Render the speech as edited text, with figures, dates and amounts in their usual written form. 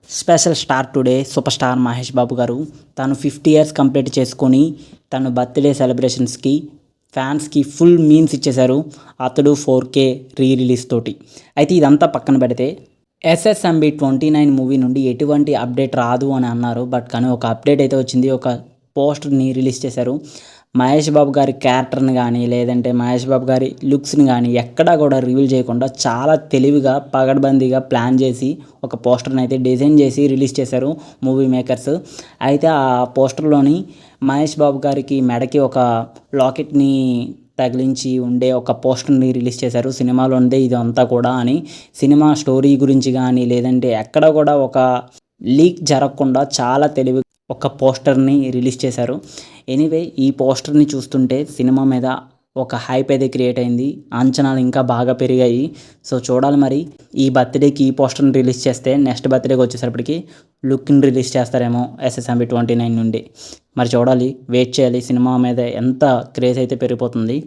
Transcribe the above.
Special star today super star Mahesh Babu గారు తను 50 years complete చేసుకొని తను బర్త్డే సెలబ్రేషన్స్కి ఫ్యాన్స్కి ఫుల్ మీమ్స్ ఇచ్చేశారు. అతడు 4K రిలీజ్ తోటి. అయితే ఇదంతా పక్కన పెడితే ఎస్ఎస్ఎంబి 29 మూవీ నుండి ఎటువంటి అప్డేట్ రాదు అని అన్నారు. కానీ ఒక అప్డేట్ అయితే వచ్చింది. ఒక పోస్టర్ని రిలీజ్ చేశారు. మహేష్ బాబు గారి క్యారెక్టర్ని కానీ లేదంటే మహేష్ బాబు గారి లుక్స్ని కానీ ఎక్కడా కూడా రివీల్ చేయకుండా చాలా తెలివిగా పగడ్బందీగా ప్లాన్ చేసి ఒక పోస్టర్ని అయితే డిజైన్ చేసి రిలీజ్ చేశారు మూవీ మేకర్స్. అయితే ఆ పోస్టర్లోని మహేష్ బాబు గారికి మెడకి ఒక లాకెట్ని తగిలించి ఉండే ఒక పోస్టర్ని రిలీజ్ చేశారు. సినిమాలో ఉందే ఇదంతా కూడా అని, సినిమా స్టోరీ గురించి కానీ లేదంటే ఎక్కడ కూడా ఒక లీక్ జరగకుండా చాలా తెలివి ఒక పోస్టర్ని రిలీజ్ చేశారు. ఎనీవే ఈ పోస్టర్ని చూస్తుంటే సినిమా మీద ఒక హైప్ అయితే క్రియేట్ అయింది. అంచనాలు ఇంకా బాగా పెరిగాయి. సో చూడాలి మరి ఈ బర్త్డేకి ఈ పోస్టర్ని రిలీజ్ చేస్తే నెక్స్ట్ బర్త్డేకి వచ్చేసరికి లుక్ని రిలీజ్ చేస్తారేమో ఎస్ఎస్ఎంబి 29 నుండి. మరి చూడాలి, వెయిట్ చేయాలి. సినిమా మీద ఎంత క్రేజ్ అయితే పెరిగిపోతుంది.